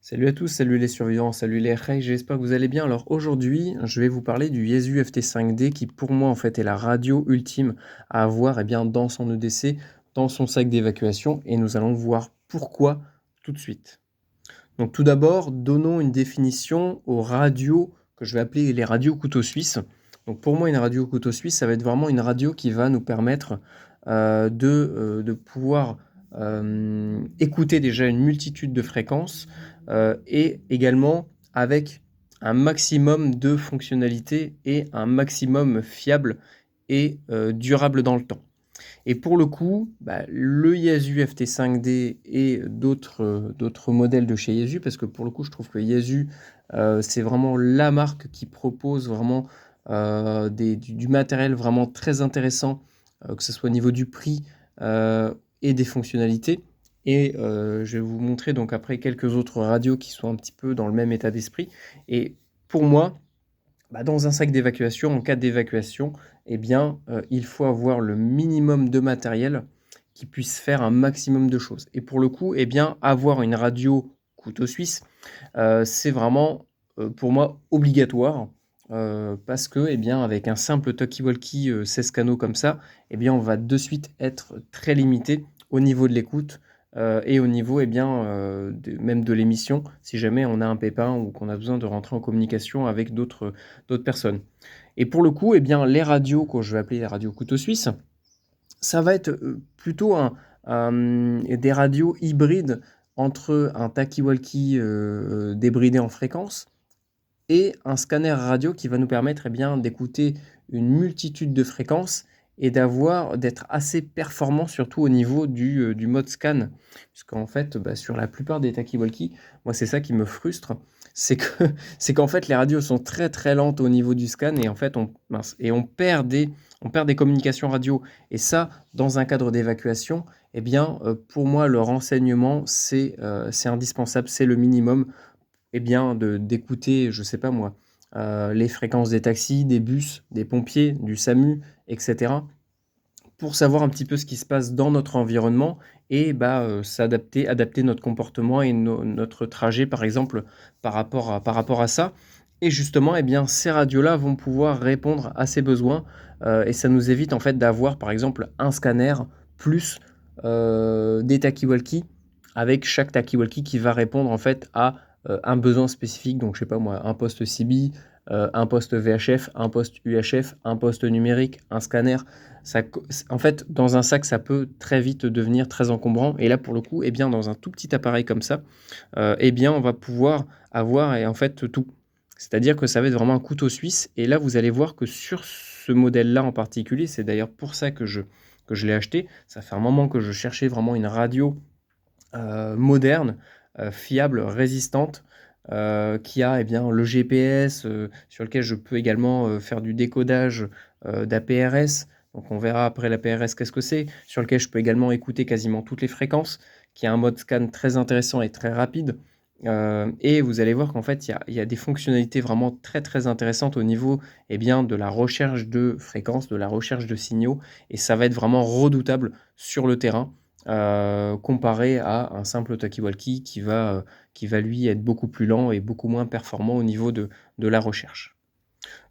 Salut à tous, salut les survivants, salut les Rey, j'espère que vous allez bien. Alors aujourd'hui, je vais vous parler du Yaesu FT5D qui pour moi en fait est la radio ultime à avoir dans son EDC, dans son sac d'évacuation et nous allons voir pourquoi tout de suite. Donc tout d'abord, donnons une définition aux radios que je vais appeler les radios couteau suisse. Donc pour moi, une radio couteau suisse, ça va être vraiment une radio qui va nous permettre de pouvoir écouter déjà une multitude de fréquences et également avec un maximum de fonctionnalités et un maximum fiable et durable dans le temps. Et pour le coup, le Yaesu FT5D et d'autres modèles de chez Yaesu, parce que pour le coup, je trouve que Yaesu, c'est vraiment la marque qui propose vraiment du matériel vraiment très intéressant, que ce soit au niveau du prix et des fonctionnalités. Et je vais vous montrer donc après quelques autres radios qui sont un petit peu dans le même état d'esprit. Et pour moi, dans un sac d'évacuation, en cas d'évacuation, il faut avoir le minimum de matériel qui puisse faire un maximum de choses. Et pour le coup, avoir une radio couteau suisse, c'est vraiment, pour moi, obligatoire, parce que, avec un simple talkie-walkie 16 canaux comme ça, on va de suite être très limité au niveau de l'écoute et au niveau même de l'émission, si jamais on a un pépin ou qu'on a besoin de rentrer en communication avec d'autres personnes. Et pour le coup, les radios, que je vais appeler les radios couteau suisse, ça va être plutôt des radios hybrides entre un talkie-walkie débridé en fréquence et un scanner radio qui va nous permettre d'écouter une multitude de fréquences et d'être assez performant, surtout au niveau du mode scan. Puisqu'en fait, sur la plupart des talkie-walkie, moi c'est ça qui me frustre, c'est que c'est qu'en fait les radios sont très très lentes au niveau du scan et en fait on perd des communications radio. Et ça, dans un cadre d'évacuation, pour moi le renseignement c'est indispensable, c'est le minimum d'écouter, je sais pas moi, les fréquences des taxis, des bus, des pompiers, du SAMU, etc. pour savoir un petit peu ce qui se passe dans notre environnement et adapter notre comportement et notre trajet, par exemple, par rapport à ça. Et justement, ces radios-là vont pouvoir répondre à ces besoins et ça nous évite en fait d'avoir, par exemple, un scanner plus des talkie-walkie avec chaque talkie-walkie qui va répondre en fait à un besoin spécifique. Donc, je sais pas moi, un poste CB, un poste VHF, un poste UHF, un poste numérique, un scanner. Ça, en fait, dans un sac, ça peut très vite devenir très encombrant. Et là, pour le coup, dans un tout petit appareil comme ça, on va pouvoir avoir en fait tout. C'est-à-dire que ça va être vraiment un couteau suisse. Et là, vous allez voir que sur ce modèle-là en particulier, c'est d'ailleurs pour ça que je l'ai acheté. Ça fait un moment que je cherchais vraiment une radio moderne, fiable, résistante, qui a le GPS, sur lequel je peux également faire du décodage d'APRS. Donc on verra après l'APRS qu'est-ce que c'est, sur lequel je peux également écouter quasiment toutes les fréquences, qui a un mode scan très intéressant et très rapide. Et vous allez voir qu'en fait, il y a des fonctionnalités vraiment très très intéressantes au niveau de la recherche de fréquences, de la recherche de signaux, et ça va être vraiment redoutable sur le terrain comparé à un simple talkie-walkie qui va lui être beaucoup plus lent et beaucoup moins performant au niveau de la recherche.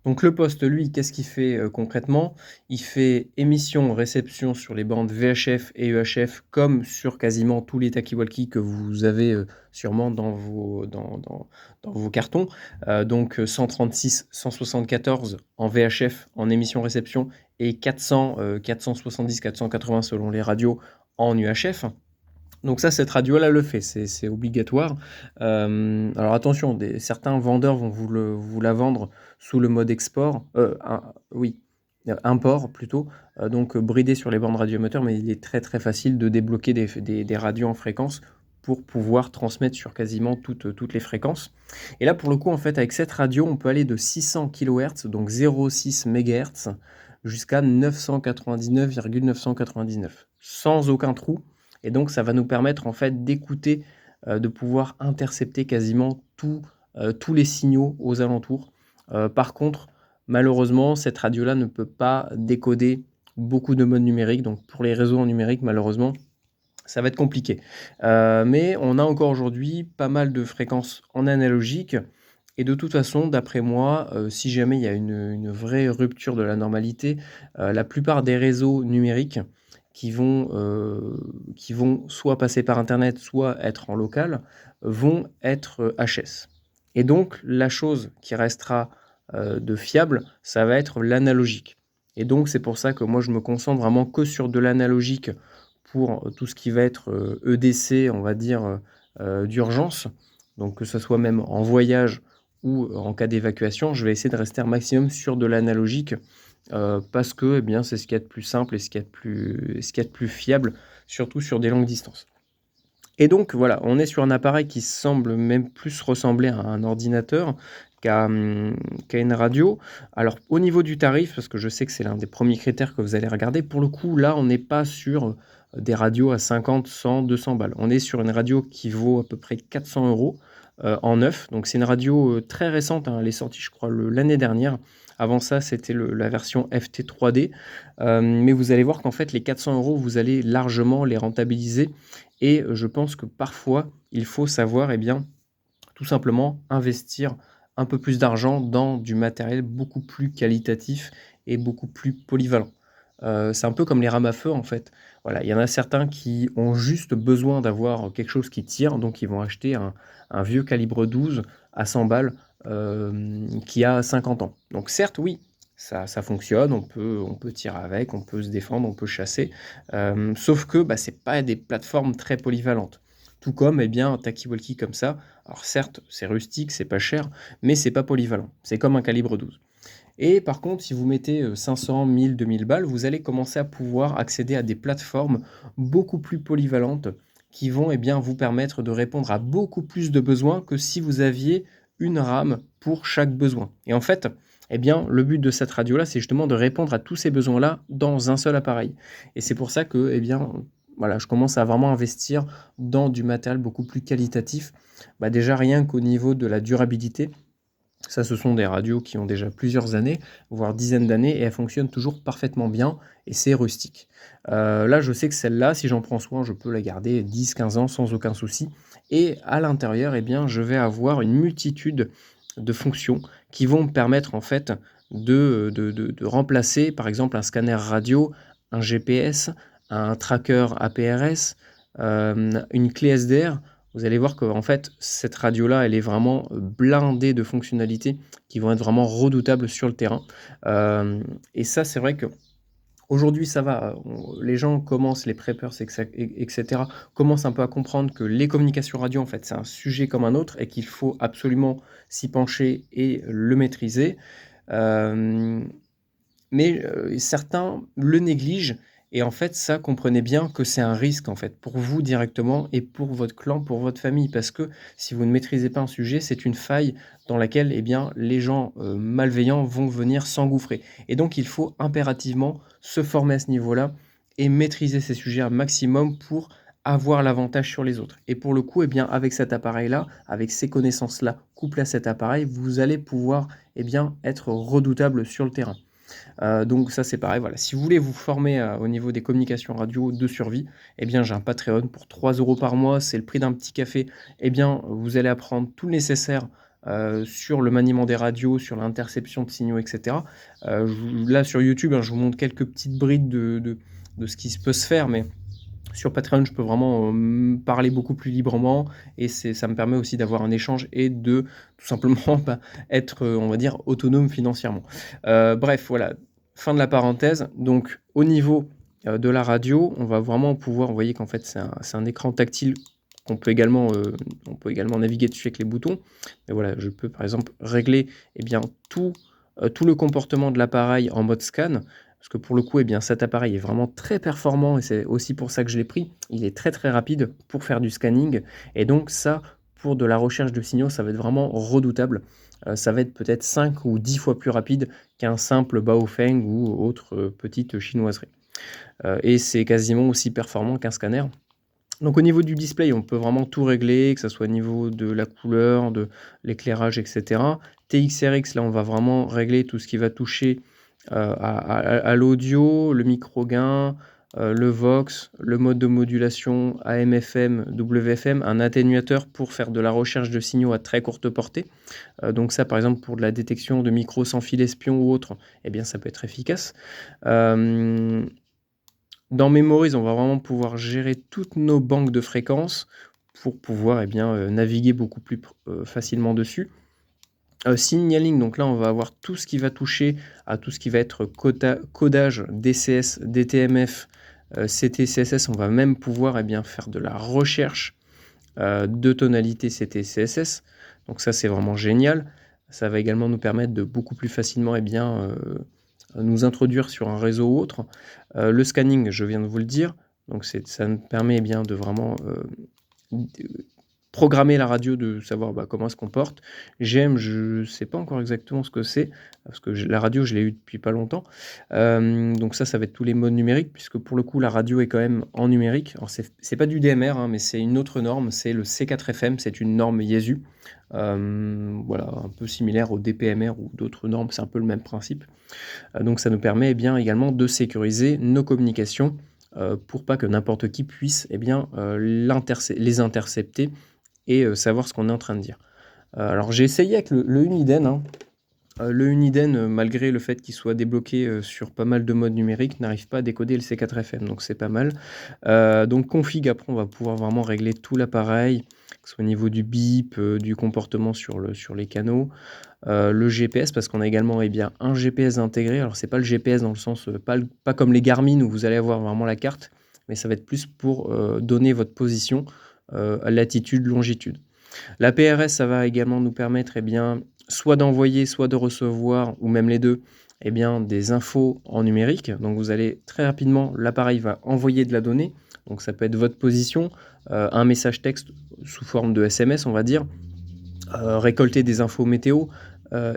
Donc le poste, lui, qu'est-ce qu'il fait concrètement? Il fait émission, réception sur les bandes VHF et EHF comme sur quasiment tous les talkie-walkie que vous avez sûrement dans vos cartons. Donc 136, 174 en VHF en émission-réception et 400, 470, 480 selon les radios en UHF. Donc ça, cette radio-là le fait, c'est obligatoire. Alors attention, certains vendeurs vont vous la vendre sous le mode export, import plutôt, donc bridé sur les bandes radiomoteurs, mais il est très très facile de débloquer des radios en fréquence pour pouvoir transmettre sur quasiment toutes les fréquences. Et là, pour le coup, en fait, avec cette radio, on peut aller de 600 kHz, donc 0,6 MHz, jusqu'à 999,999, sans aucun trou. Et donc, ça va nous permettre en fait d'écouter, de pouvoir intercepter quasiment tous les signaux aux alentours. Par contre, malheureusement, cette radio-là ne peut pas décoder beaucoup de modes numériques. Donc, pour les réseaux en numérique, malheureusement, Ça va être compliqué. Mais on a encore aujourd'hui pas mal de fréquences en analogique et de toute façon, d'après moi, si jamais il y a une vraie rupture de la normalité, la plupart des réseaux numériques qui vont soit passer par internet, soit être en local, vont être, HS. Et donc la chose qui restera, de fiable, ça va être l'analogique. Et donc c'est pour ça que moi je me concentre vraiment que sur de l'analogique pour tout ce qui va être EDC, on va dire, d'urgence. Donc que ce soit même en voyage ou en cas d'évacuation, je vais essayer de rester un maximum sur de l'analogique parce que eh bien, c'est ce qu'il y a de plus simple et ce qu'il y a de plus fiable, surtout sur des longues distances. Et donc voilà, on est sur un appareil qui semble même plus ressembler à un ordinateur qu'à une radio. Alors au niveau du tarif, parce que je sais que c'est l'un des premiers critères que vous allez regarder, pour le coup là on n'est pas sur des radios à 50, 100, 200 balles. On est sur une radio qui vaut à peu près 400 euros en neuf. Donc c'est une radio très récente, hein. Elle est sortie je crois l'année dernière. Avant ça, c'était la version FT3D. Mais vous allez voir qu'en fait, les 400 euros, vous allez largement les rentabiliser et je pense que parfois, il faut savoir, eh bien, tout simplement investir un peu plus d'argent dans du matériel beaucoup plus qualitatif et beaucoup plus polyvalent. C'est un peu comme les rames à feu, en fait. Voilà, il y en a certains qui ont juste besoin d'avoir quelque chose qui tire, donc ils vont acheter un vieux calibre 12 à 100 balles, qui a 50 ans. Donc certes, oui, ça fonctionne, on peut tirer avec, on peut se défendre, on peut chasser, sauf que, bah, c'est pas des plateformes très polyvalentes. Tout comme, eh bien, un talkie-walkie comme ça, alors certes, c'est rustique, c'est pas cher, mais c'est pas polyvalent. C'est comme un calibre 12. Et par contre, si vous mettez 500, 1000, 2000 balles, vous allez commencer à pouvoir accéder à des plateformes beaucoup plus polyvalentes qui vont eh bien, vous permettre de répondre à beaucoup plus de besoins que si vous aviez une RAM pour chaque besoin. Et en fait, eh bien, le but de cette radio-là, c'est justement de répondre à tous ces besoins-là dans un seul appareil. Et c'est pour ça que eh bien, voilà, je commence à vraiment investir dans du matériel beaucoup plus qualitatif. Bah, déjà, rien qu'au niveau de la durabilité, ça, ce sont des radios qui ont déjà plusieurs années, voire dizaines d'années, et elles fonctionnent toujours parfaitement bien, et c'est rustique. Là, je sais que celle-là, si j'en prends soin, je peux la garder 10-15 ans sans aucun souci. Et à l'intérieur, eh bien, je vais avoir une multitude de fonctions qui vont me permettre en fait de remplacer, par exemple, un scanner radio, un GPS, un tracker APRS, une clé SDR. Vous allez voir qu'en fait, cette radio-là, elle est vraiment blindée de fonctionnalités qui vont être vraiment redoutables sur le terrain. Et ça, c'est vrai qu'aujourd'hui, ça va. Les gens commencent, les preppers, etc., commencent un peu à comprendre que les communications radio, en fait, c'est un sujet comme un autre et qu'il faut absolument s'y pencher et le maîtriser. Euh, mais certains le négligent et en fait, ça, comprenez bien que c'est un risque, en fait, pour vous directement et pour votre clan, pour votre famille. Parce que si vous ne maîtrisez pas un sujet, c'est une faille dans laquelle, eh bien, les gens, malveillants vont venir s'engouffrer. Et donc il faut impérativement se former à ce niveau-là et maîtriser ces sujets un maximum pour avoir l'avantage sur les autres. Et pour le coup, eh bien, avec cet appareil-là, avec ces connaissances-là, couplées à cet appareil, vous allez pouvoir, eh bien, être redoutable sur le terrain. Donc ça c'est pareil, voilà. Si vous voulez vous former au niveau des communications radio de survie, eh bien j'ai un Patreon pour 3 euros par mois, c'est le prix d'un petit café. Eh bien vous allez apprendre tout le nécessaire sur le maniement des radios, sur l'interception de signaux, etc. Là sur YouTube, hein, je vous montre quelques petites brides de ce qui peut se faire, mais sur Patreon, je peux vraiment parler beaucoup plus librement et ça me permet aussi d'avoir un échange et de tout simplement bah, être, on va dire, autonome financièrement. Bref, voilà, fin de la parenthèse. Donc, au niveau de la radio, on va vraiment pouvoir, vous voyez qu'en fait, c'est un écran tactile on peut également naviguer dessus avec les boutons. Mais voilà, je peux par exemple régler eh bien, tout le comportement de l'appareil en mode scan. Parce que pour le coup, eh bien, cet appareil est vraiment très performant et c'est aussi pour ça que je l'ai pris. Il est très très rapide pour faire du scanning et donc ça, pour de la recherche de signaux, ça va être vraiment redoutable. Ça va être peut-être 5 ou 10 fois plus rapide qu'un simple Baofeng ou autre petite chinoiserie. Et c'est quasiment aussi performant qu'un scanner. Donc au niveau du display, on peut vraiment tout régler, que ce soit au niveau de la couleur, de l'éclairage, etc. TXRX, là, on va vraiment régler tout ce qui va toucher à l'audio, le micro gain, le Vox, le mode de modulation AM/FM, WFM, un atténuateur pour faire de la recherche de signaux à très courte portée. Donc ça, par exemple, pour de la détection de micros sans fil espion ou autre, eh bien, ça peut être efficace. Hem, dans Memories, on va vraiment pouvoir gérer toutes nos banques de fréquences pour pouvoir, eh bien, naviguer beaucoup plus facilement dessus. Signaling, donc là, on va avoir tout ce qui va toucher à tout ce qui va être codage DCS, DTMF, CT, CSS. On va même pouvoir, eh bien, faire de la recherche de tonalité CT, CSS. Donc ça, c'est vraiment génial. Ça va également nous permettre de beaucoup plus facilement, eh bien, nous introduire sur un réseau ou autre. Le scanning, je viens de vous le dire, donc ça nous permet, eh bien, de vraiment programmer la radio, de savoir comment elle se comporte. GM, je ne sais pas encore exactement ce que c'est, parce que la radio, je l'ai eu depuis pas longtemps. Donc ça va être tous les modes numériques, puisque pour le coup, la radio est quand même en numérique. Alors, c'est pas du DMR, hein, mais c'est une autre norme, c'est le C4FM, c'est une norme Yaesu. Voilà, un peu similaire au DPMR ou d'autres normes, c'est un peu le même principe. Donc ça nous permet bien également de sécuriser nos communications pour pas que n'importe qui puisse bien, les intercepter et savoir ce qu'on est en train de dire. Alors j'ai essayé avec le Uniden, hein. Le Uniden, malgré le fait qu'il soit débloqué sur pas mal de modes numériques, n'arrive pas à décoder le C4FM, donc c'est pas mal. Donc config, après on va pouvoir vraiment régler tout l'appareil, que ce soit au niveau du bip, du comportement sur les canaux, le GPS, parce qu'on a également bien un GPS intégré. Alors c'est pas le GPS dans le sens, pas comme les Garmin où vous allez avoir vraiment la carte, mais ça va être plus pour donner votre position, latitude, longitude. La PRS, ça va également nous permettre bien, soit d'envoyer, soit de recevoir, ou même les deux, bien, des infos en numérique. Donc vous allez très rapidement, l'appareil va envoyer de la donnée. Donc ça peut être votre position, un message texte sous forme de SMS, on va dire, récolter des infos météo,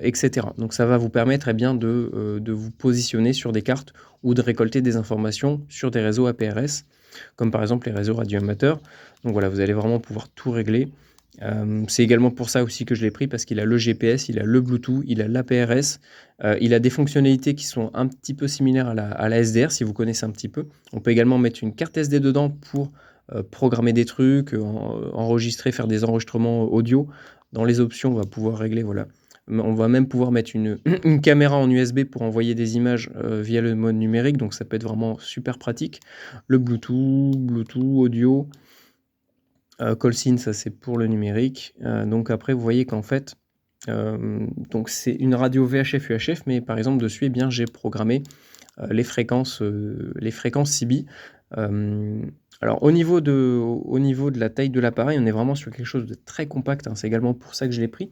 etc. Donc ça va vous permettre bien, de vous positionner sur des cartes ou de récolter des informations sur des réseaux APRS, comme par exemple les réseaux radioamateurs. Donc voilà, vous allez vraiment pouvoir tout régler. C'est également pour ça aussi que je l'ai pris, parce qu'il a le GPS, il a le Bluetooth, il a l'APRS, il a des fonctionnalités qui sont un petit peu similaires à la SDR, si vous connaissez un petit peu. On peut également mettre une carte SD dedans pour programmer des trucs, enregistrer, faire des enregistrements audio. Dans les options, on va pouvoir régler, voilà. On va même pouvoir mettre une caméra en USB pour envoyer des images via le mode numérique, donc ça peut être vraiment super pratique. Le Bluetooth audio, CallSync, ça c'est pour le numérique. Donc après, vous voyez qu'en fait, donc c'est une radio VHF UHF, mais par exemple dessus, bien, j'ai programmé les fréquences CB. Alors au niveau de la taille de l'appareil, on est vraiment sur quelque chose de très compact, hein, c'est également pour ça que je l'ai pris.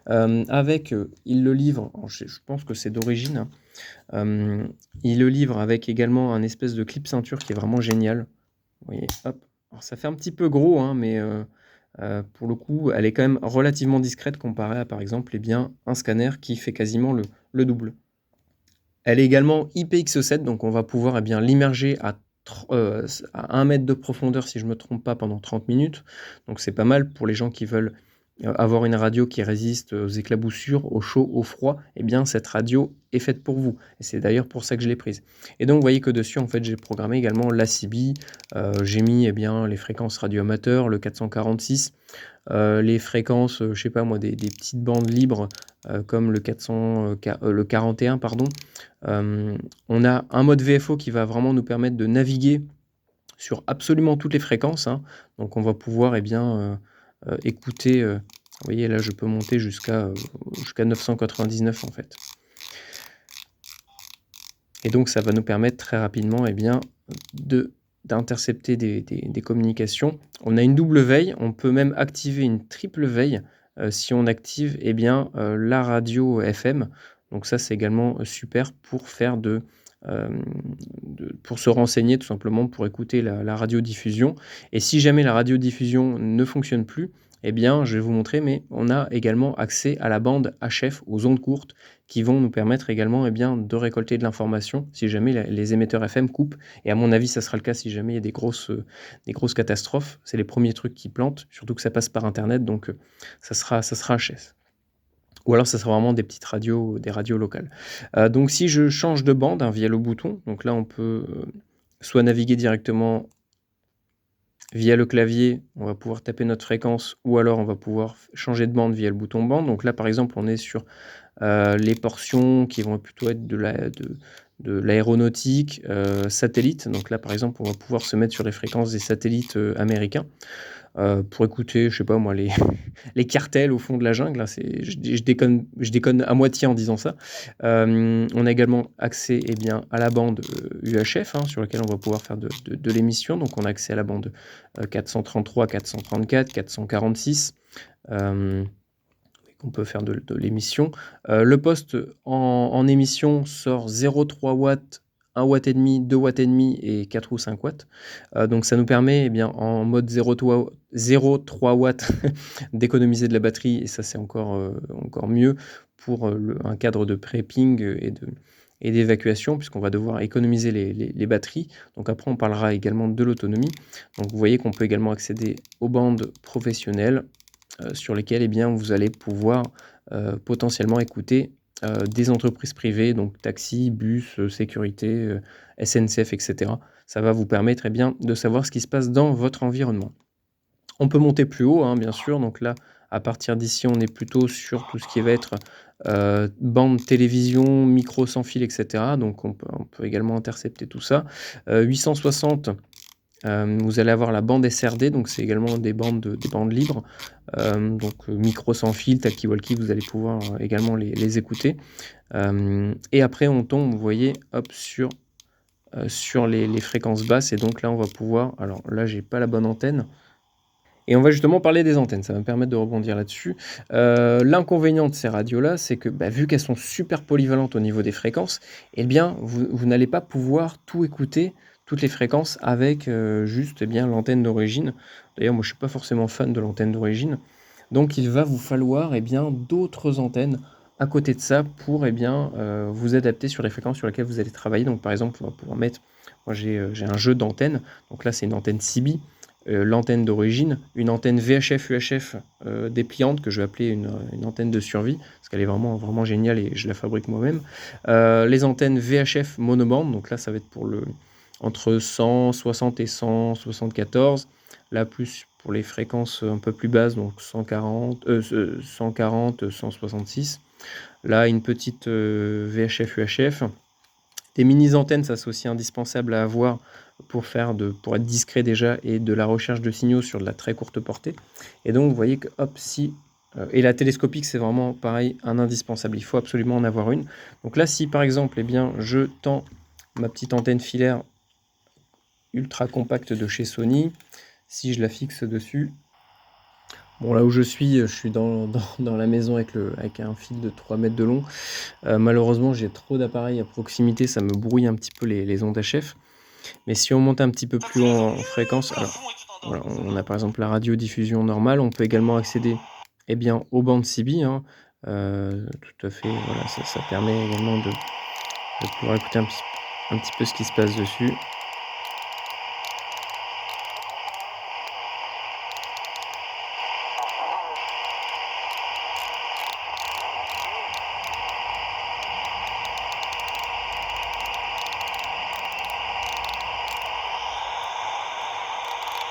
Avec, il le livre, je pense que c'est d'origine, il le livre avec également un espèce de clip ceinture qui est vraiment génial. Vous voyez, hop. Alors ça fait un petit peu gros, hein, mais pour le coup, elle est quand même relativement discrète comparée à, par exemple, bien, un scanner qui fait quasiment le double. Elle est également IPX7, donc on va pouvoir bien, l'immerger à 1 mètre de profondeur, si je ne me trompe pas, pendant 30 minutes. Donc c'est pas mal pour les gens qui veulent avoir une radio qui résiste aux éclaboussures, au chaud, au froid. Bien, cette radio est faite pour vous. Et c'est d'ailleurs pour ça que je l'ai prise. Et donc, vous voyez que dessus, en fait, j'ai programmé également la CB. J'ai mis bien, les fréquences radioamateurs, le 446, les fréquences, je sais pas moi, des petites bandes libres, comme le 41, pardon. On a un mode VFO qui va vraiment nous permettre de naviguer sur absolument toutes les fréquences, hein. Donc on va pouvoir bien, écouter, vous voyez là, je peux monter jusqu'à 999 en fait. Et donc ça va nous permettre très rapidement bien, d'intercepter des communications. On a une double veille, on peut même activer une triple veille, si on active bien, la radio FM. Donc ça, c'est également super pour faire pour se renseigner, tout simplement, pour écouter la radiodiffusion. Et si jamais la radiodiffusion ne fonctionne plus, bien, je vais vous montrer, mais on a également accès à la bande HF, aux ondes courtes, qui vont nous permettre également bien, de récolter de l'information si jamais les émetteurs FM coupent. Et à mon avis, ça sera le cas si jamais il y a des grosses catastrophes. C'est les premiers trucs qui plantent, surtout que ça passe par Internet, donc ça sera HS. Ou alors ça sera vraiment des petites radios, des radios locales. Donc si je change de bande, hein, via le bouton, donc là on peut soit naviguer directement via le clavier, on va pouvoir taper notre fréquence ou alors on va pouvoir changer de bande via le bouton bande. Donc là, par exemple, on est sur les portions qui vont plutôt être de l'aéronautique, satellite. Donc là, par exemple, on va pouvoir se mettre sur les fréquences des satellites américains pour écouter, je sais pas moi, les, les cartels au fond de la jungle. Là, je déconne à moitié en disant ça. On a également accès à la bande UHF, sur laquelle on va pouvoir faire de l'émission. Donc on a accès à la bande 433, 434, 446. On peut faire de l'émission. Le poste en émission sort 0,3 watts, 1 watt et demi, 2 watts et demi et 4 ou 5 watts. Donc ça nous permet en mode 0,3 watts d'économiser de la batterie, et ça c'est encore mieux pour un cadre de prepping et d'évacuation, puisqu'on va devoir économiser les batteries. Donc après on parlera également de l'autonomie. Donc vous voyez qu'on peut également accéder aux bandes professionnelles, sur lesquels vous allez pouvoir potentiellement écouter des entreprises privées, donc taxi, bus, sécurité, SNCF, etc. Ça va vous permettre de savoir ce qui se passe dans votre environnement. On peut monter plus haut, bien sûr. Donc là, à partir d'ici, on est plutôt sur tout ce qui va être bande télévision, micro sans fil, etc. Donc on peut également intercepter tout ça. 860, vous allez avoir la bande SRD, donc c'est également des bandes libres. Micro sans fil, talkie-walkie, vous allez pouvoir également les écouter. Et après, on tombe, vous voyez, sur les fréquences basses. Et donc là, on va pouvoir... Alors là, j'ai pas la bonne antenne. Et on va justement parler des antennes, ça va me permettre de rebondir là-dessus. L'inconvénient de ces radios-là, c'est que vu qu'elles sont super polyvalentes au niveau des fréquences, vous n'allez pas pouvoir tout écouter, toutes les fréquences, avec juste l'antenne d'origine. D'ailleurs, moi, je ne suis pas forcément fan de l'antenne d'origine. Donc, il va vous falloir d'autres antennes à côté de ça pour vous adapter sur les fréquences sur lesquelles vous allez travailler. Donc, par exemple, on va pouvoir mettre... Moi, j'ai un jeu d'antennes. Donc là, c'est une antenne CB. L'antenne d'origine, une antenne VHF-UHF dépliante que je vais appeler une antenne de survie, parce qu'elle est vraiment géniale et je la fabrique moi-même. Les antennes VHF monobande, donc là ça va être entre 160 et 174, là plus pour les fréquences un peu plus basses, donc 140, 166. Là une petite VHF-UHF. Des mini-antennes, ça c'est aussi indispensable à avoir pour être discret déjà, et de la recherche de signaux sur de la très courte portée. Et donc vous voyez que et la télescopique, c'est vraiment pareil, un indispensable. Il faut absolument en avoir une. Donc là, si par exemple, je tends ma petite antenne filaire ultra compacte de chez Sony, si je la fixe dessus, bon, là où je suis dans la maison avec un fil de 3 mètres de long. Malheureusement, j'ai trop d'appareils à proximité, ça me brouille un petit peu les ondes HF. Mais si on monte un petit peu plus haut en fréquence, alors voilà, on a par exemple la radiodiffusion normale, on peut également accéder aux bandes CB, tout à fait, voilà, ça permet également de pouvoir écouter un petit peu ce qui se passe dessus.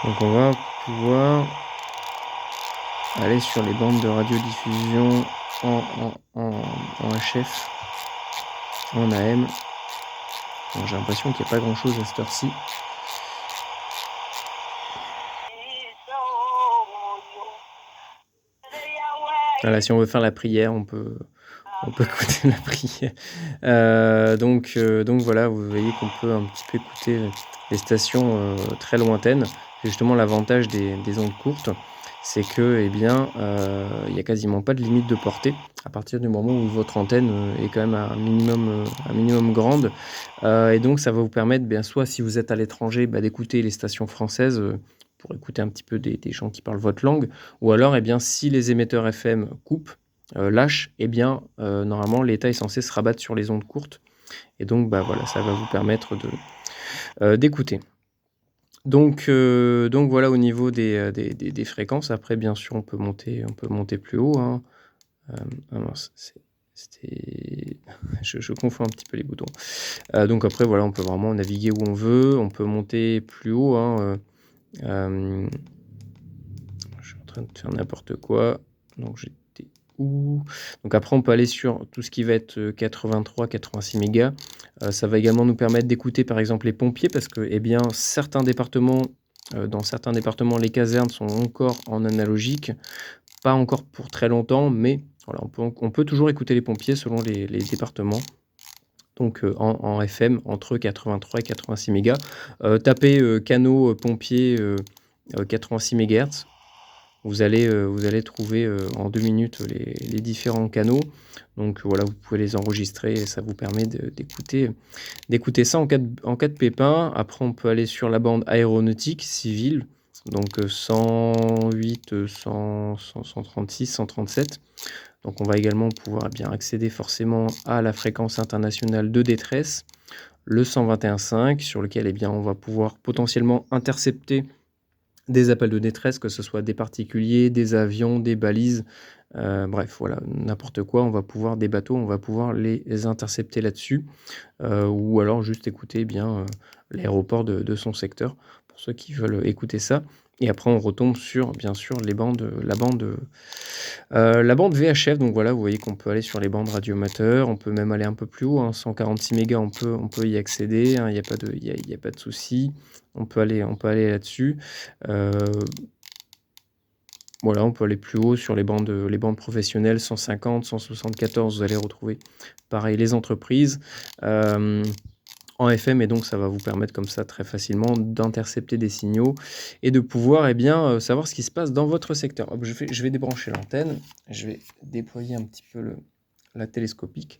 Donc on va pouvoir aller sur les bandes de radiodiffusion en HF, en AM. Bon, j'ai l'impression qu'il n'y a pas grand chose à cette heure-ci. Voilà, si on veut faire la prière, on peut écouter la prière. Donc voilà, vous voyez qu'on peut un petit peu écouter des stations très lointaines. C'est justement l'avantage des ondes courtes, c'est que il n'y a quasiment pas de limite de portée à partir du moment où votre antenne est quand même un minimum grande. Et donc ça va vous permettre, soit si vous êtes à l'étranger, d'écouter les stations françaises pour écouter un petit peu des gens qui parlent votre langue, ou alors si les émetteurs FM coupent, lâchent, normalement l'État est censé se rabattre sur les ondes courtes, et donc voilà, ça va vous permettre d'écouter. Donc voilà au niveau des fréquences. Après, bien sûr, on peut monter plus haut. C'était je confonds un petit peu les boutons. Donc après voilà, on peut vraiment naviguer où on veut, on peut monter plus haut, hein, hem, je suis en train de faire n'importe quoi. Donc j'étais où? Donc après on peut aller sur tout ce qui va être, 83-86 mégas. Ça va également nous permettre d'écouter par exemple les pompiers parce que, eh bien, dans certains départements, les casernes sont encore en analogique. Pas encore pour très longtemps, mais voilà, on peut toujours écouter les pompiers selon les départements. Donc, en FM entre 83 et 86 mégas. Tapez, canaux, pompiers, 86 mégahertz. Vous allez trouver, en 2 minutes les différents canaux. Donc voilà, vous pouvez les enregistrer et ça vous permet d'écouter ça en cas de pépin. Après, on peut aller sur la bande aéronautique civile, donc 108, 100, 136, 137. Donc on va également pouvoir bien accéder forcément à la fréquence internationale de détresse, le 121.5 sur lequel, eh bien, on va pouvoir potentiellement intercepter des appels de détresse, que ce soit des particuliers, des avions, des balises, bref, voilà, n'importe quoi, des bateaux, on va pouvoir les intercepter là-dessus, ou alors juste écouter, eh bien, l'aéroport de son secteur, pour ceux qui veulent écouter ça. Et après on retombe sur, bien sûr, la bande VHF. Donc voilà, vous voyez qu'on peut aller sur les bandes radioamateurs, on peut même aller un peu plus haut, hein, 146 mégas, on peut y accéder, hein, il y a pas de il y a pas de souci. On peut aller là-dessus. Heu, voilà, on peut aller plus haut sur les bandes professionnelles, 150, 174, vous allez retrouver pareil les entreprises, en FM. Et donc ça va vous permettre comme ça très facilement d'intercepter des signaux et de pouvoir, eh bien, savoir ce qui se passe dans votre secteur. Hop, je vais débrancher l'antenne, je vais déployer un petit peu la télescopique,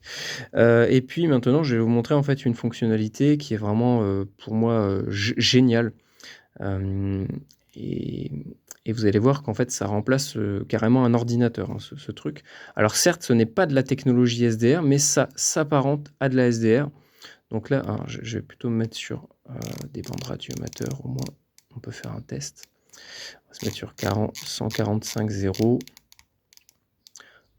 et puis maintenant je vais vous montrer en fait une fonctionnalité qui est vraiment, pour moi, géniale. Hem et et vous allez voir qu'en fait, ça remplace, carrément un ordinateur, hein, ce truc. Alors certes, ce n'est pas de la technologie SDR, mais ça s'apparente à de la SDR. Donc là, alors je vais plutôt me mettre sur, des bandes radioamateurs, au moins on peut faire un test. On va se mettre sur 145.0.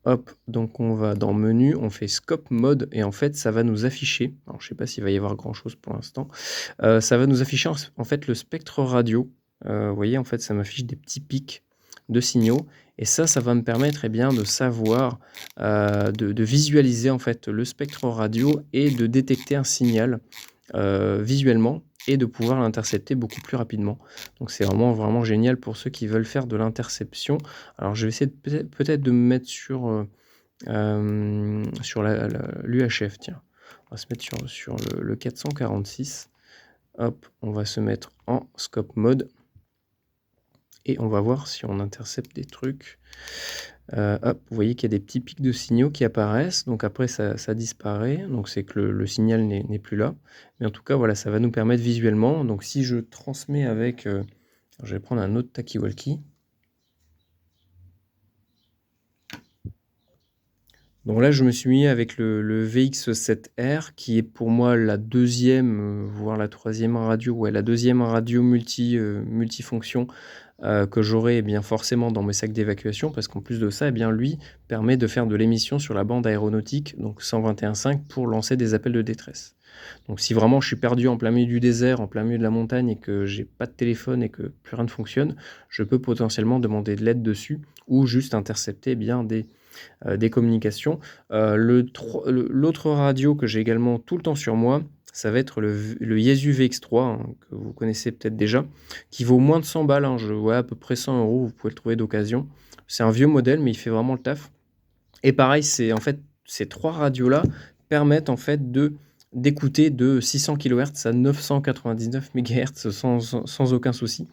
Hop, donc on va dans menu, on fait scope mode et en fait, ça va nous afficher, alors je sais pas s'il va y avoir grand chose pour l'instant, ça va nous afficher en fait le spectre radio. Vous voyez, en fait, ça m'affiche des petits pics de signaux et ça va me permettre, eh bien, de savoir, de visualiser, en fait, le spectre radio et de détecter un signal, visuellement et de pouvoir l'intercepter beaucoup plus rapidement. Donc c'est vraiment, vraiment génial pour ceux qui veulent faire de l'interception. Alors je vais essayer de peut-être de me mettre sur l'UHF, tiens. On va se mettre sur le 446. Hop, on va se mettre en scope mode et on va voir si on intercepte des trucs. Hop, vous voyez qu'il y a des petits pics de signaux qui apparaissent, donc après ça disparaît, donc c'est que le signal n'est plus là. Mais en tout cas, voilà, ça va nous permettre visuellement, donc si je transmets avec, je vais prendre un autre talkie-walkie. Donc là, je me suis mis avec le VX7R qui est pour moi la deuxième, voire la troisième radio, ouais, la deuxième radio multifonction, que j'aurai, eh bien, forcément dans mes sacs d'évacuation parce qu'en plus de ça, eh bien, lui permet de faire de l'émission sur la bande aéronautique, donc 121.5 pour lancer des appels de détresse. Donc si vraiment je suis perdu en plein milieu du désert, en plein milieu de la montagne et que j'ai pas de téléphone et que plus rien ne fonctionne, je peux potentiellement demander de l'aide dessus ou juste intercepter, eh bien, des communications. L'autre radio que j'ai également tout le temps sur moi, ça va être le Yaesu VX3, hein, que vous connaissez peut-être déjà, qui vaut moins de 100 balles, hein, ouais, à peu près 100 €, vous pouvez le trouver d'occasion. C'est un vieux modèle, mais il fait vraiment le taf. Et pareil, c'est en fait, ces 3 radios-là permettent en fait d'écouter de 600 kHz à 999 MHz sans aucun souci.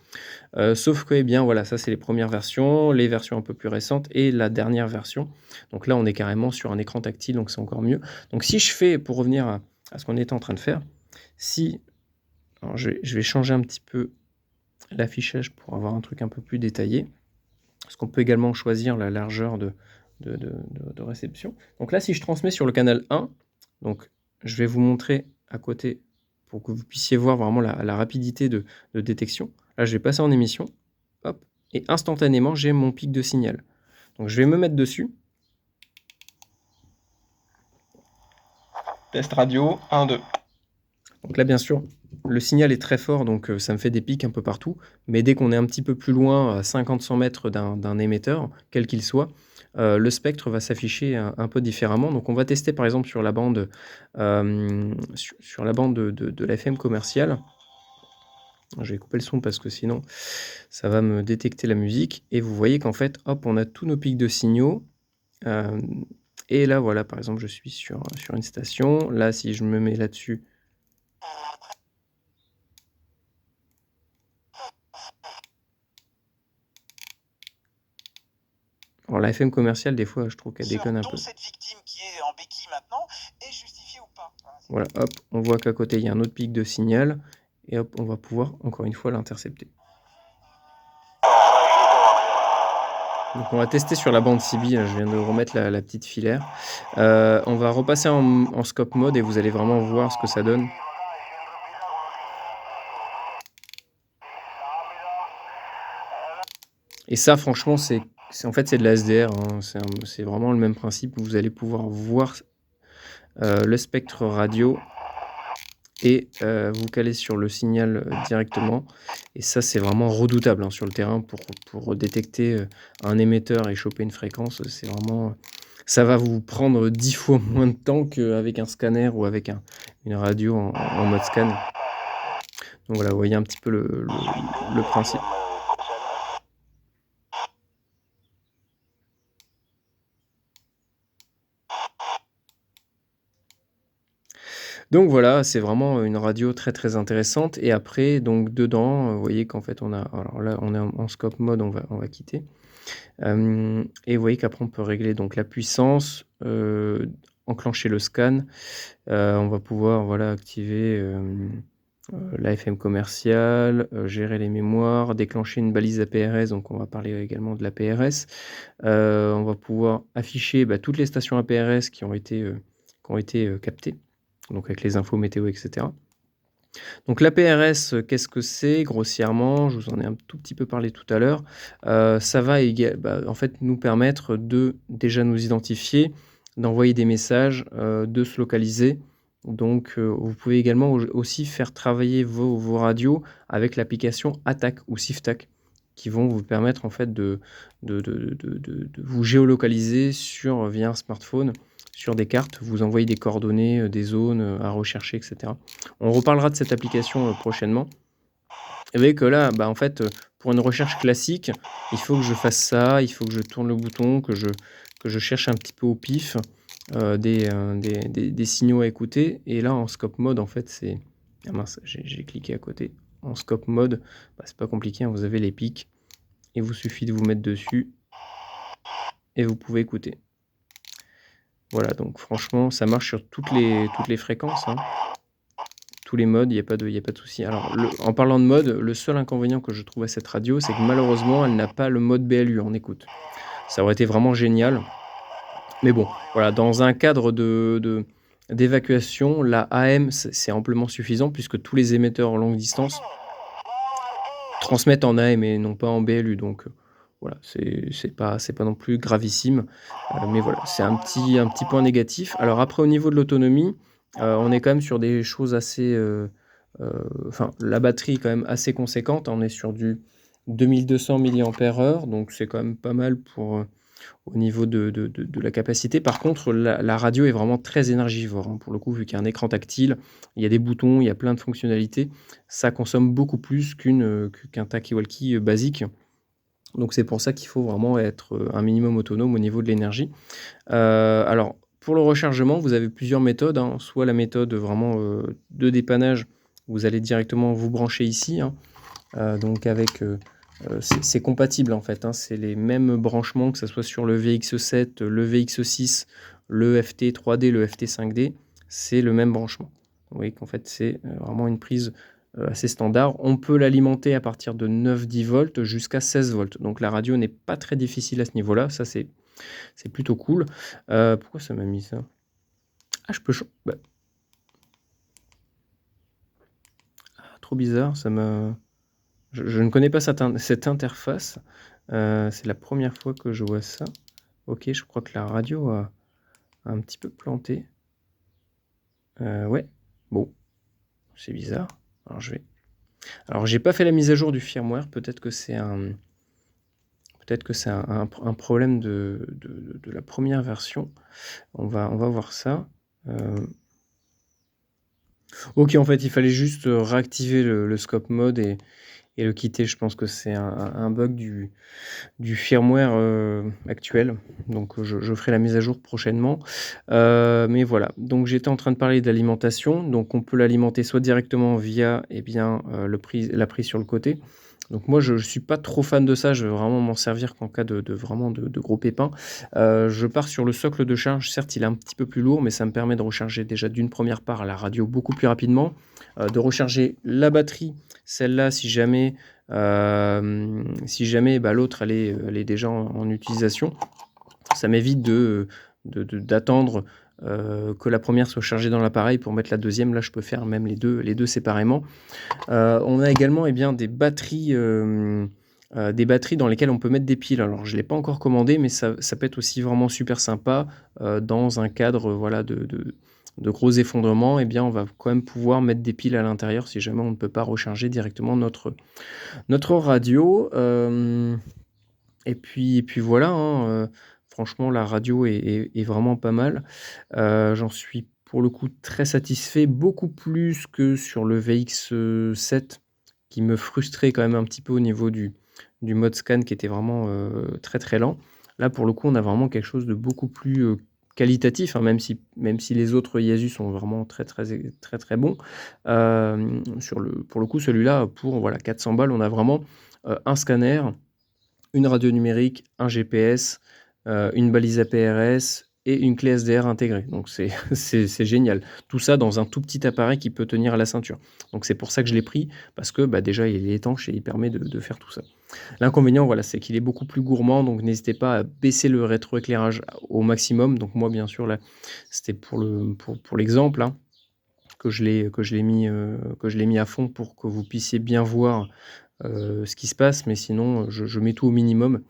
Sauf que, eh bien, voilà, ça, c'est les premières versions, les versions un peu plus récentes et la dernière version. Donc là, on est carrément sur un écran tactile, donc c'est encore mieux. Donc si je fais, pour revenir à ce qu'on était en train de faire, si alors je vais changer un petit peu l'affichage pour avoir un truc un peu plus détaillé, parce qu'on peut également choisir la largeur de réception. Donc là, si je transmets sur le canal 1, donc je vais vous montrer à côté pour que vous puissiez voir vraiment la rapidité de détection. Là, je vais passer en émission, hop, et instantanément, j'ai mon pic de signal. Donc je vais me mettre dessus. Test radio, 1, 2. Donc là, bien sûr, le signal est très fort, donc ça me fait des pics un peu partout. Mais dès qu'on est un petit peu plus loin, à 50-100 mètres d'un émetteur, quel qu'il soit, le spectre va s'afficher un peu différemment. Donc on va tester par exemple sur la bande, sur la bande de la FM commerciale. Je vais couper le son parce que sinon ça va me détecter la musique. Et vous voyez qu'en fait, hop, on a tous nos pics de signaux. Euh, et là, voilà, par exemple, je suis sur une station. Là, si je me mets là-dessus, alors la FM commerciale, des fois, je trouve qu'elle déconne un peu. Cette victime qui est en béquille maintenant est justifiée ou pas? Voilà, hop, on voit qu'à côté, il y a un autre pic de signal. Et hop, on va pouvoir, encore une fois, l'intercepter. Donc on va tester sur la bande CB, là, je viens de remettre la petite filaire. On va repasser en scope mode et vous allez vraiment voir ce que ça donne. Et ça, franchement, en fait, c'est de la SDR, hein. C'est vraiment le même principe. Vous allez pouvoir voir le spectre radio et vous caler sur le signal directement. Et ça, c'est vraiment redoutable, hein, sur le terrain pour détecter un émetteur et choper une fréquence. C'est vraiment, ça va vous prendre 10 fois moins de temps qu'avec un scanner ou avec une radio en mode scan. Donc voilà, vous voyez un petit peu le principe. Donc voilà, c'est vraiment une radio très très intéressante. Et après, donc dedans, vous voyez qu'en fait, alors là, on est en scope mode, on va quitter. Et vous voyez qu'après, on peut régler donc la puissance, enclencher le scan. On va pouvoir, voilà, activer la FM commerciale, gérer les mémoires, déclencher une balise APRS. Donc on va parler également de la PRS. On va pouvoir afficher toutes les stations APRS qui ont été captées, donc avec les infos météo, etc. Donc la PRS, qu'est-ce que c'est grossièrement? Je vous en ai un tout petit peu parlé tout à l'heure. Ça va en fait nous permettre de déjà nous identifier, d'envoyer des messages, de se localiser. Donc vous pouvez également aussi faire travailler vos radios avec l'application Attack ou SIFTAC qui vont vous permettre en fait de vous géolocaliser via un smartphone sur des cartes, vous envoyez des coordonnées, des zones à rechercher, etc. On reparlera de cette application prochainement. Et vous voyez que là, en fait, pour une recherche classique, il faut que je fasse ça, il faut que je tourne le bouton, que je cherche un petit peu au pif des signaux à écouter. Et là, en scope mode, en fait, c'est... Ah mince, j'ai cliqué à côté. En scope mode, c'est pas compliqué, hein, vous avez les pics. Il vous suffit de vous mettre dessus et vous pouvez écouter. Voilà, donc franchement, ça marche sur toutes les fréquences, hein. Tous les modes, il n'y a pas de souci. Alors, en parlant de mode, le seul inconvénient que je trouve à cette radio, c'est que malheureusement, elle n'a pas le mode BLU en écoute. Ça aurait été vraiment génial. Mais bon, voilà, dans un cadre d'évacuation, la AM, c'est amplement suffisant puisque tous les émetteurs en longue distance transmettent en AM et non pas en BLU. Donc, voilà, c'est pas non plus gravissime. Mais voilà, c'est un petit point négatif. Alors après, au niveau de l'autonomie, on est quand même sur des choses assez... enfin, la batterie est quand même assez conséquente. On est sur du 2200 mAh, donc c'est quand même pas mal au niveau de la capacité. Par contre, la radio est vraiment très énergivore, hein. Pour le coup, vu qu'il y a un écran tactile, il y a des boutons, il y a plein de fonctionnalités. Ça consomme beaucoup plus qu'un talkie-walkie basique. Donc c'est pour ça qu'il faut vraiment être un minimum autonome au niveau de l'énergie. Alors, pour le rechargement, vous avez plusieurs méthodes, hein. Soit la méthode vraiment de dépannage, vous allez directement vous brancher ici, hein. Donc avec... c'est compatible en fait, hein. C'est les mêmes branchements, que ce soit sur le VX7, le VX6, le FT3D, le FT5D, c'est le même branchement. Vous voyez qu'en fait c'est vraiment une prise assez standard. On peut l'alimenter à partir de 9-10 volts jusqu'à 16 volts. Donc la radio n'est pas très difficile à ce niveau-là, ça c'est plutôt cool. Pourquoi ça m'a mis ça? Ah, je peux... trop bizarre, ça m'a... Je ne connais pas cette interface. C'est la première fois que je vois ça. Ok, je crois que la radio a un petit peu planté. Ouais, bon, c'est bizarre. Alors j'ai pas fait la mise à jour du firmware, peut-être que c'est un problème de la première version. On va voir ça. OK, en fait, il fallait juste, réactiver le scope mode et le quitter. Je pense que c'est un bug du firmware, actuel. Donc, je ferai la mise à jour prochainement. Mais voilà, donc j'étais en train de parler d'alimentation. Donc on peut l'alimenter soit directement via, la prise sur le côté. Donc moi, je suis pas trop fan de ça, je veux vraiment m'en servir qu'en cas de gros pépins. Je pars sur le socle de charge. Certes, il est un petit peu plus lourd, mais ça me permet de recharger déjà d'une première part la radio beaucoup plus rapidement, de recharger la batterie, celle-là si jamais, l'autre elle est déjà en utilisation. Ça m'évite d'attendre, que la première soit chargée dans l'appareil pour mettre la deuxième. Là, je peux faire même les deux séparément. On a également, des batteries dans lesquelles on peut mettre des piles. Alors je ne l'ai pas encore commandé, mais ça peut être aussi vraiment super sympa, dans un cadre, voilà, de gros effondrements. On va quand même pouvoir mettre des piles à l'intérieur si jamais on ne peut pas recharger directement notre radio. Et puis voilà, hein, franchement la radio est vraiment pas mal. J'en suis pour le coup très satisfait, beaucoup plus que sur le VX7 qui me frustrait quand même un petit peu au niveau du mode scan qui était vraiment, très, très lent. Là, pour le coup, on a vraiment quelque chose de beaucoup plus, qualitatif, hein, même si les autres Yaesu sont vraiment très, très très, très bons. Pour le coup, celui-là, pour voilà 400 balles, on a vraiment, un scanner, une radio numérique, un GPS, une balise APRS et une clé SDR intégrée. Donc c'est c'est génial. Tout ça dans un tout petit appareil qui peut tenir à la ceinture. Donc c'est pour ça que je l'ai pris parce que, déjà, il est étanche et il permet de faire tout ça. L'inconvénient, voilà, c'est qu'il est beaucoup plus gourmand, donc n'hésitez pas à baisser le rétroéclairage au maximum. Donc moi, bien sûr, là, c'était pour l'exemple, hein, que je l'ai mis à fond pour que vous puissiez bien voir, ce qui se passe. Mais sinon, je mets tout au minimum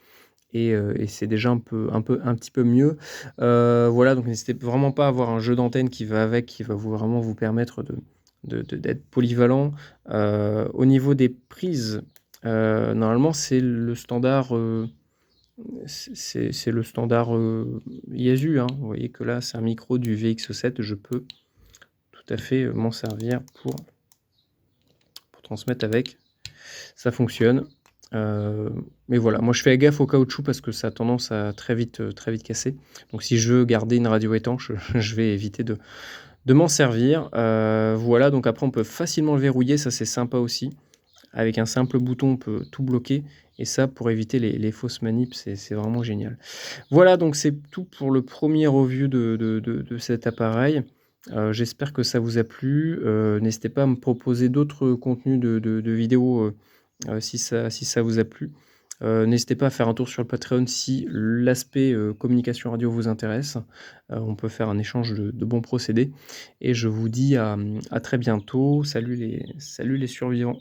et c'est déjà un petit peu mieux. Voilà, donc n'hésitez vraiment pas à avoir un jeu d'antenne qui va avec, qui va vraiment vous permettre d'être polyvalent. Au niveau des prises, normalement, c'est le standard, c'est le standard, Yaesu, hein. Vous voyez que là, c'est un micro du VX7. Je peux tout à fait, m'en servir pour transmettre avec. Ça fonctionne. Mais voilà, moi je fais gaffe au caoutchouc parce que ça a tendance à très vite casser. Donc si je veux garder une radio étanche, je vais éviter de m'en servir. Voilà, donc après on peut facilement le verrouiller, ça c'est sympa aussi. Avec un simple bouton, on peut tout bloquer et ça, pour éviter les fausses manips, c'est vraiment génial. Voilà, donc c'est tout pour le premier review de cet appareil. J'espère que ça vous a plu. N'hésitez pas à me proposer d'autres contenus de vidéos, si ça vous a plu. N'hésitez pas à faire un tour sur le Patreon si l'aspect, communication radio vous intéresse. On peut faire un échange de bons procédés et je vous dis à très bientôt. Salut les survivants.